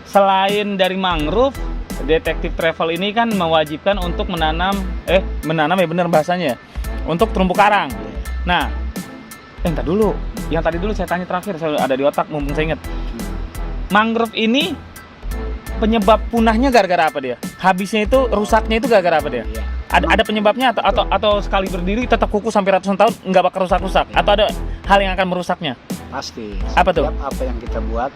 Selain dari mangrove, detektif travel ini kan mewajibkan untuk menanam ya bener bahasanya, untuk terumbu karang. Nah, entar dulu, yang tadi dulu saya tanya terakhir, saya ada di otak mumpung saya ingat. Mangrove ini penyebab punahnya gara-gara apa dia? Habisnya itu, rusaknya itu gara-gara apa dia? Ada penyebabnya atau sekali berdiri tetap kuku sampai ratusan tahun nggak bakal rusak-rusak? Atau ada hal yang akan merusaknya? Pasti. Apa tuh? Apa yang kita buat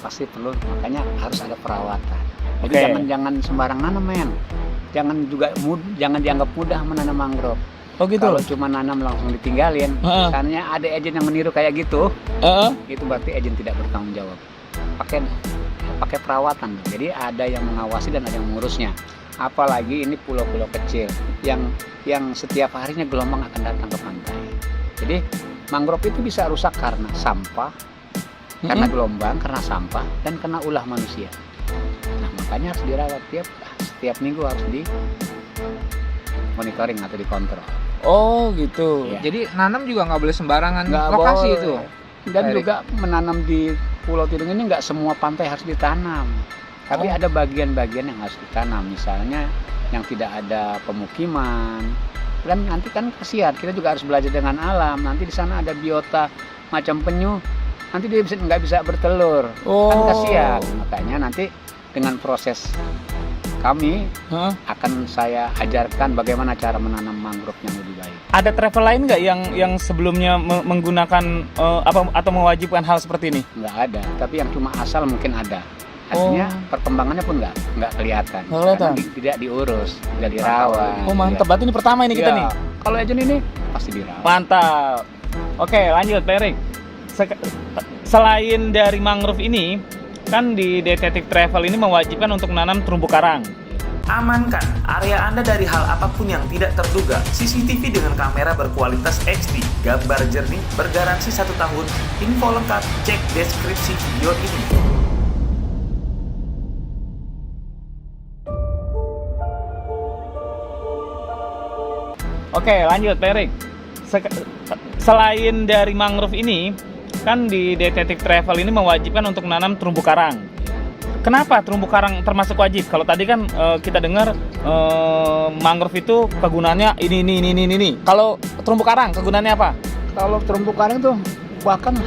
pasti perlu, makanya harus ada perawatan. Jadi Oke. jangan sembarang nanam, men. Jangan dianggap mudah menanam mangrove. Oh gitu. Kalau cuma nanam langsung ditinggalin, misalnya ada agen yang meniru kayak gitu, itu berarti agen tidak bertanggung jawab. Pakai perawatan. Jadi ada yang mengawasi dan ada yang mengurusnya. Apalagi ini pulau-pulau kecil yang setiap harinya gelombang akan datang ke pantai. Jadi mangrove itu bisa rusak karena sampah, karena gelombang, karena sampah, dan karena ulah manusia. Nah, makanya harus dirawat setiap minggu, harus di monitoring atau dikontrol. Oh gitu. Ya. Jadi nanam juga nggak boleh sembarangan Nggak lokasi boleh. itu. Dan Erik. juga menanam di Pulau Tidung ini nggak semua pantai harus ditanam. Tapi ada bagian-bagian yang harus ditanam. Misalnya yang tidak ada pemukiman. Dan nanti kan kasihan, kita juga harus belajar dengan alam. Nanti di sana ada biota macam penyu, nanti dia nggak bisa bertelur. Kan kasihan. Makanya nanti dengan proses kami akan saya ajarkan bagaimana cara menanam mangrove yang lebih baik. Ada travel lain nggak yang sebelumnya menggunakan atau mewajibkan hal seperti ini? Nggak ada, tapi yang cuma asal mungkin ada. Artinya perkembangannya pun nggak kelihatan. Nggak kelihatan. Karena tidak diurus, tidak dirawat. Oh mantap, berarti ini pertama ini kita nih. Kalau agent ini pasti dirawat. Mantap. Oke lanjut Pak Erik. Selain dari mangrove ini, kan di detektif travel ini mewajibkan untuk menanam terumbu karang. Amankan area Anda dari hal apapun yang tidak terduga. CCTV dengan kamera berkualitas HD, gambar jernih, bergaransi 1 tahun. Info lengkap, cek deskripsi video ini. Oke lanjut Pak Erik. Selain dari mangrove ini, kan di detektif travel ini mewajibkan untuk menanam terumbu karang. Kenapa terumbu karang termasuk wajib? Kalau tadi kan kita dengar mangrove itu kegunaannya ini. Kalau terumbu karang kegunaannya apa? Kalau terumbu karang itu bahkan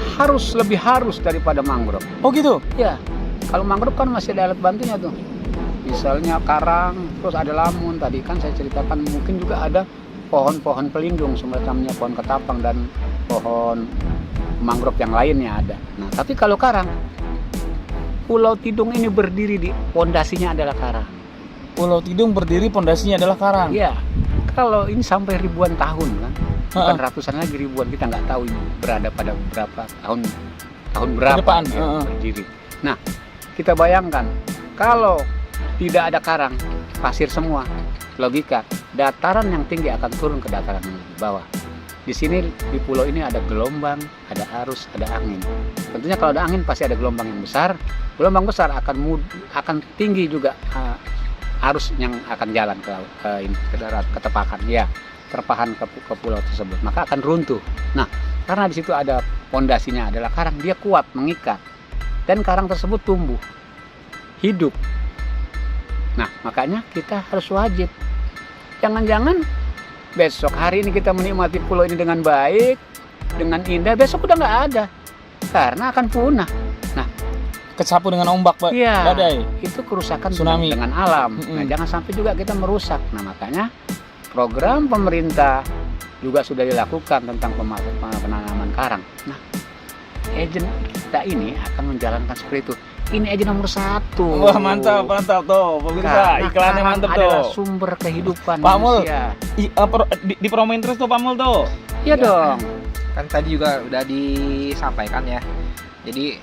lebih harus daripada mangrove. Oh gitu? Ya, kalau mangrove kan masih ada alat bantunya tuh. Misalnya karang, terus ada lamun. Tadi kan saya ceritakan mungkin juga ada pohon-pohon pelindung semacamnya pohon ketapang dan pohon mangrove yang lainnya ada. Nah, tapi kalau karang, Pulau Tidung ini berdiri di pondasinya adalah karang. Pulau Tidung berdiri pondasinya adalah karang. Iya. Kalau ini sampai ribuan tahun kan, bukan ratusan lagi, ribuan, kita nggak tahu ini berada pada berapa tahun berapa Kedepan, berdiri. Nah, kita bayangkan kalau tidak ada karang, pasir semua, logika dataran yang tinggi akan turun ke dataran yang lebih bawah. Di sini di pulau ini ada gelombang, ada arus, ada angin. Tentunya kalau ada angin pasti ada gelombang yang besar. Gelombang besar akan tinggi juga arus yang akan jalan ke darat, ke tepakan, ya, terpahan ke pulau tersebut. Maka akan runtuh. Nah, karena di situ ada pondasinya adalah karang, dia kuat mengikat dan karang tersebut tumbuh, hidup. Nah, makanya kita harus wajib. Jangan-jangan besok hari ini kita menikmati pulau ini dengan baik, dengan indah, besok udah nggak ada, karena akan punah. Nah, kesapu dengan ombak, Pak. iya, Badai. itu kerusakan Tsunami. dengan alam. Nah, jangan sampai juga kita merusak. Nah, makanya program pemerintah juga sudah dilakukan tentang penanaman karang. Nah, agen kita ini akan menjalankan seperti itu. Ini aja nomor 1. Wah mantap tuh pemirsa, iklannya mantap tuh. Adalah sumber kehidupan Pak Mul, manusia. dipromoin terus tuh Pak Mul tuh. Iya dong. Kan tadi juga udah disampaikan ya. Jadi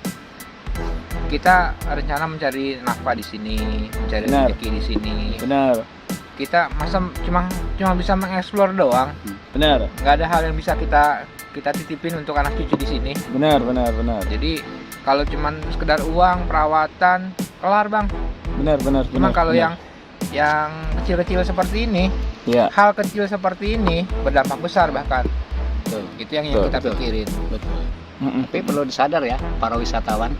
kita rencana mencari nafkah di sini, mencari Benar. rezeki di sini. Benar, Kita masa cuma bisa mengeksplor doang. benar, Nggak ada hal yang bisa kita titipin untuk anak cucu di sini. benar. Jadi kalau cuman sekedar uang, perawatan, kelar bang. Benar. Cuma kalau yang kecil-kecil seperti ini, ya. hal kecil seperti ini berdampak besar bahkan. Betul. Itu yang Betul, kita betul. pikirin. Betul. Tapi perlu disadar ya para wisatawan,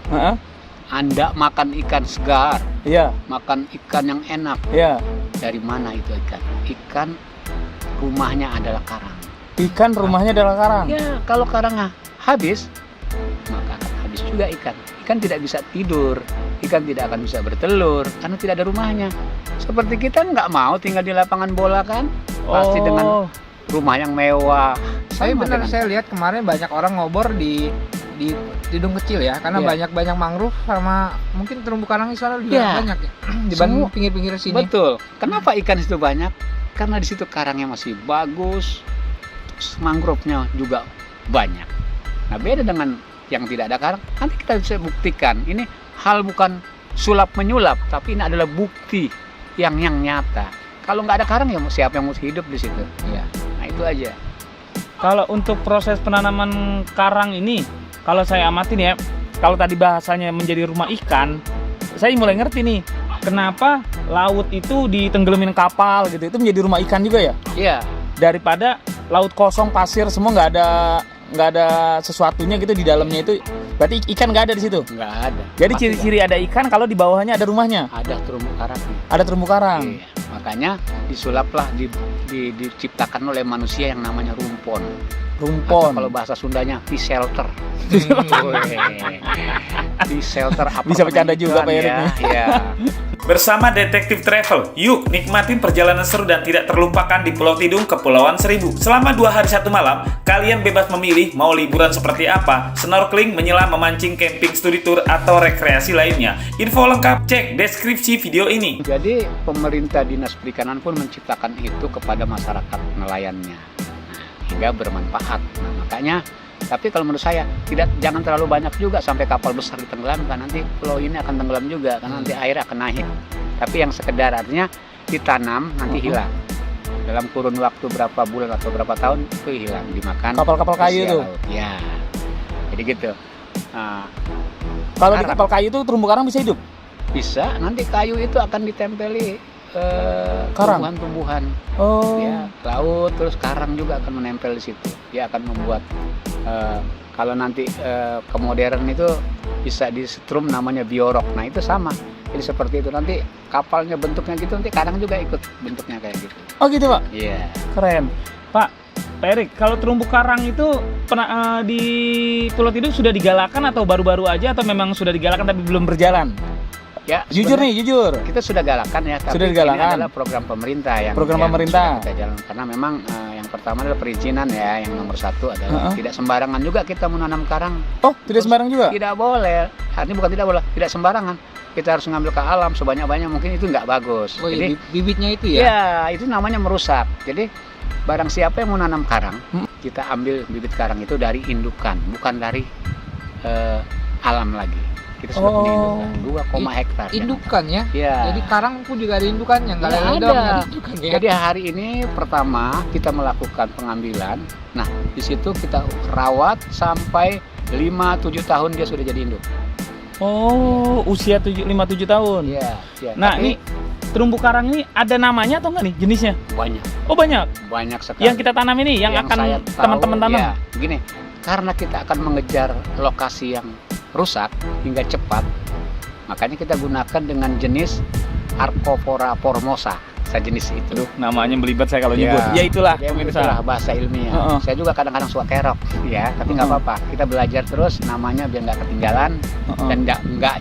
Anda makan ikan segar, Iya, makan ikan yang enak. iya. Dari mana itu ikan? Ikan rumahnya adalah karang. Ikan rumahnya adalah karang. Ya, kalau karangnya habis, maka akan habis juga ikan. Ikan tidak bisa tidur, ikan tidak akan bisa bertelur karena tidak ada rumahnya. Seperti kita nggak mau tinggal di lapangan bola kan? Pasti dengan rumah yang mewah. Saya Sama benar dengan- saya lihat kemarin banyak orang ngobor di tidung kecil ya, karena Iya. banyak mangrove sama mungkin terumbu karang di sana juga Iya. banyak ya. Dibanding Semua- pinggir-pinggir sini. Betul. Kenapa ikan itu banyak? Karena di situ karangnya masih bagus, terus mangrove-nya juga banyak. Nah, beda dengan yang tidak ada karang. Nanti kita bisa buktikan. Ini hal bukan sulap menyulap, tapi ini adalah bukti yang nyata. Kalau nggak ada karang ya siapa yang mau hidup di situ? Iya. Nah, itu aja. Kalau untuk proses penanaman karang ini, kalau saya amatin ya, kalau tadi bahasanya menjadi rumah ikan, saya mulai ngerti nih, kenapa laut itu ditenggelamin kapal gitu, itu menjadi rumah ikan juga ya? Iya. Daripada laut kosong, pasir, semua nggak ada sesuatunya gitu di dalamnya itu, berarti ikan nggak ada di situ. Nggak ada. Jadi Pasti ciri-ciri ada ikan kalau di bawahnya ada rumahnya, ada terumbu karangnya. ada terumbu karang. Iya. Makanya disulaplah, diciptakan oleh manusia yang namanya rumpon. Rumpon. Atau kalau bahasa Sundanya fish shelter. Fish shelter apa? Bisa bercanda juga, Pak Erik, nih. Iya. Bersama Detektif Travel, yuk nikmatin perjalanan seru dan tidak terlupakan di Pulau Tidung, Kepulauan Seribu. Selama 2 hari 1 malam, kalian bebas memilih mau liburan seperti apa, snorkeling, menyelam, memancing, camping, studi tour, atau rekreasi lainnya. Info lengkap cek deskripsi video ini. Jadi pemerintah dinas perikanan pun menciptakan itu kepada masyarakat nelayannya, hingga bermanfaat. Nah, makanya, tapi kalau menurut saya jangan terlalu banyak juga sampai kapal besar ditenggelamkan. Nanti pulau ini akan tenggelam juga karena nanti air akan naik. Tapi yang sekedar artinya ditanam nanti hilang. Dalam kurun waktu berapa bulan atau berapa tahun itu hilang dimakan. Kapal-kapal kayu usia tuh. laut. Ya. Jadi gitu. Nah, Kalau di karang. kapal kayu itu terumbu karang bisa hidup? bisa nanti kayu itu akan ditempeli Karang? tumbuhan-tumbuhan. Oh. Ya, laut terus karang juga akan menempel di situ. Dia akan membuat kalau nanti ke modern itu bisa disetrum namanya biorok. Nah, itu sama. Jadi seperti itu nanti kapalnya bentuknya gitu, nanti karang juga ikut bentuknya kayak gitu. Oh gitu, Pak. Iya. Keren. Pak Erik, kalau terumbu karang itu pernah di Pulau Tidung sudah digalakan atau baru-baru aja atau memang sudah digalakan tapi belum berjalan? Ya, Jujur sebenarnya nih, jujur. kita sudah galakan ya, tapi Sudah digalakan. ini adalah program pemerintah yang Program pemerintah. sudah kita jalan. Karena memang yang pertama adalah perizinan ya, yang nomor 1 adalah Uh-uh. tidak sembarangan juga kita menanam karang. Oh, tidak sembarang juga? Tidak boleh. Artinya bukan tidak boleh, tidak sembarangan. Kita harus mengambil ke alam sebanyak-banyak mungkin, itu nggak bagus. Oh, Jadi bibitnya itu ya. ya itu namanya merusak. Jadi barang siapa yang mau nanam karang, kita ambil bibit karang itu dari indukan, bukan dari alam lagi. Kita sudah punya indukan 2, hektar. Indukan ya. Ya. Jadi karang pun juga ada indukannya, nggak Ya, lele ada. doang, ada indukan ya. Jadi hari ini pertama kita melakukan pengambilan. Nah, di situ kita rawat sampai 5-7 tahun dia sudah jadi induk. Oh, usia 5-7 tahun. Iya, iya. Nah, Tapi ini terumbu karang ini ada namanya atau enggak nih jenisnya? banyak Oh, banyak. sekali. Yang kita tanam ini, yang akan saya tahu, teman-teman tanam. ya, gini, karena kita akan mengejar lokasi yang rusak hingga cepat, makanya kita gunakan dengan jenis Arcophora formosa, sejenis itu. Aduh, namanya belibet saya kalau Ya. nyebut. Ya itulah, Ya, pemirsa. itulah bahasa ilmiah. Heeh. Saya juga kadang-kadang suka kerok, ya, tapi nggak Heeh. apa-apa. Kita belajar terus namanya biar nggak ketinggalan Heeh. dan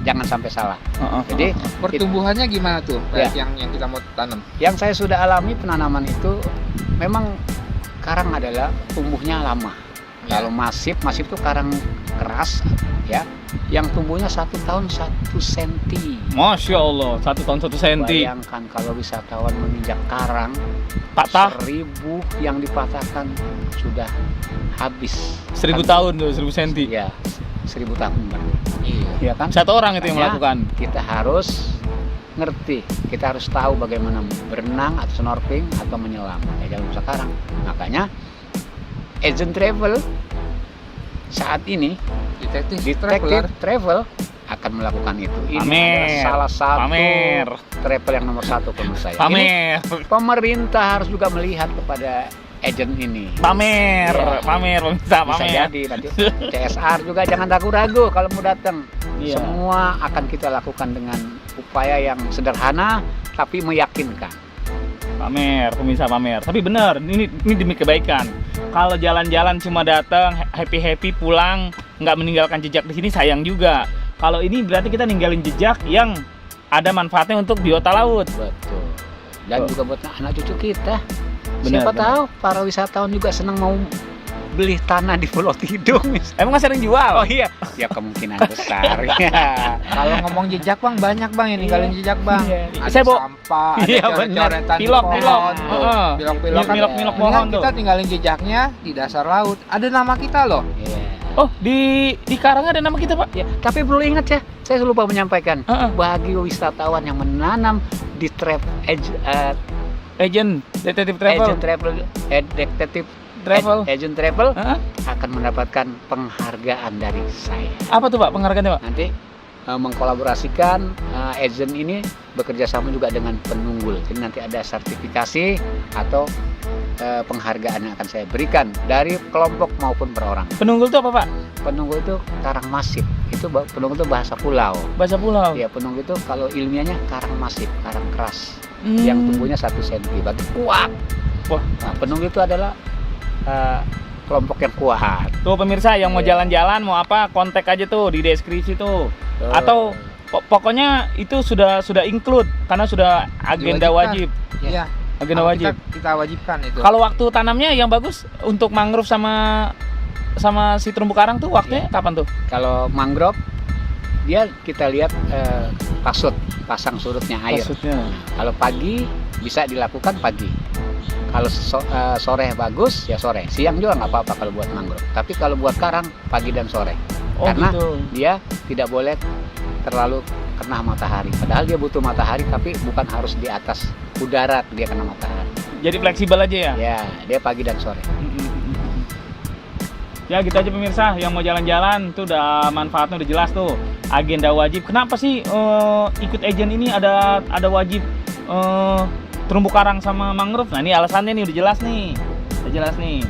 jangan sampai salah. Heeh. Jadi Pertumbuhannya gimana tuh? Ya. Yang kita mau tanam. yang saya sudah alami penanaman itu memang karang adalah tumbuhnya lama. Ya. Kalau masif itu karang keras, ya, yang tumbuhnya 1 tahun 1 senti. Masya Allah, 1 tahun 1 senti. Bayangkan kalau wisatawan menginjak karang, Patah 1000 yang dipatahkan sudah habis. 1000 tahun tuh, 1000 senti. Ya, 1000 tahun Bang. Iya. Ya kan? Satu orang itu yang Makanya melakukan. Kita harus ngerti, kita harus tahu bagaimana berenang atau snorkeling atau menyelam kayak jalan sekarang. Makanya agent travel saat ini, Detektif detektif travel akan melakukan itu. Ini Pamer. adalah salah satu Pamer. travel yang nomor 1 menurut saya. Ini Pamer. pemerintah harus juga melihat kepada agent ini. Pamer, Iya. pamer, pemirsa, Bisa pamer. jadi nanti CSR juga jangan ragu-ragu kalau mau datang. Iya. Semua akan kita lakukan dengan upaya yang sederhana tapi meyakinkan. Pamer, pemirsa, pamer. Tapi benar, ini demi kebaikan. Kalau jalan-jalan cuma datang happy pulang, nggak meninggalkan jejak di sini sayang juga. Kalau ini berarti kita ninggalin jejak yang ada manfaatnya untuk biota laut. Betul. Dan Oh. juga buat anak cucu kita. Benar, Siapa benar. tahu para wisatawan juga senang mau beli tanah di Pulau Tidung. Emang nggak sering jual? Oh iya, ya kemungkinan besar ya. Kalau ngomong jejak bang, banyak bang yang ninggalin jejak bang. Iya. Ada Saya bawa- sampah, ada Iya, benar. coret-coretan di Pilok, pohon, pilok. tuh. Heeh. Pilok-pilok kan. Milok-milok Ini kan pohon tuh. kita tinggalin jejaknya di dasar laut. Ada nama kita loh. Iya. Oh, di Karang ada nama kita, Pak? Ya, tapi perlu ingat ya, saya lupa menyampaikan. Heeh. Bagi wisatawan yang menanam di Agent, detektif agent travel. agent travel Heeh. akan mendapatkan penghargaan dari saya. Apa tuh, Pak, penghargaannya, Pak? Nanti mengkolaborasikan agent ini bekerja sama juga dengan penunggul. Jadi nanti ada sertifikasi atau penghargaan yang akan saya berikan dari kelompok maupun per orang. Penunggul itu apa, Pak? Penunggul itu karang masif. Itu penunggul itu bahasa pulau. Bahasa pulau. Ya, penunggul itu kalau ilmiahnya karang masif, karang keras Hmm. yang tumbuhnya 1 cm, batu kuat. Wah. Nah, penunggul itu adalah kelompok yang kuat. Tuh pemirsa yang mau Iya. jalan-jalan mau apa kontak aja tuh di deskripsi tuh. Atau pokoknya itu sudah include karena sudah agenda Diwajibkan. wajib. Iya. Agenda Kalau wajib. Kita wajibkan itu. Kalau waktu tanamnya yang bagus untuk mangrove sama si terumbu karang tuh waktunya kapan tuh? Kalau mangrove dia kita lihat pasang surutnya air. Maksudnya. Kalau pagi bisa dilakukan pagi. Kalau sore bagus ya sore. Siang juga nggak apa-apa kalau buat mangrove. Tapi kalau buat karang pagi dan sore. Oh Karena gitu. dia tidak boleh terlalu kena matahari. Padahal dia butuh matahari tapi bukan harus di atas udara dia kena matahari. Jadi fleksibel aja ya. Ya, dia pagi dan sore. Ya gitu aja pemirsa yang mau jalan-jalan tuh udah manfaatnya udah jelas tuh. Agenda wajib. Kenapa sih ikut agent ini ada wajib terumbu karang sama mangrove? Nah ini alasannya nih udah jelas nih. Udah jelas nih.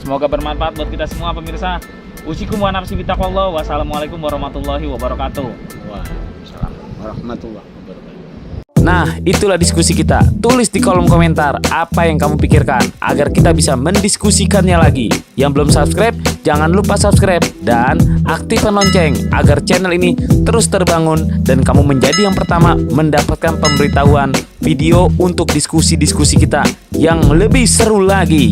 Semoga bermanfaat buat kita semua pemirsa. Usikum wa nafsi bitaqwallah. Wassalamualaikum warahmatullahi wabarakatuh. Waalaikumsalam warahmatullahi wabarakatuh. Nah, itulah diskusi kita. Tulis di kolom komentar apa yang kamu pikirkan agar kita bisa mendiskusikannya lagi. Yang belum subscribe, jangan lupa subscribe dan aktifkan lonceng agar channel ini terus terbangun dan kamu menjadi yang pertama mendapatkan pemberitahuan video untuk diskusi-diskusi kita yang lebih seru lagi.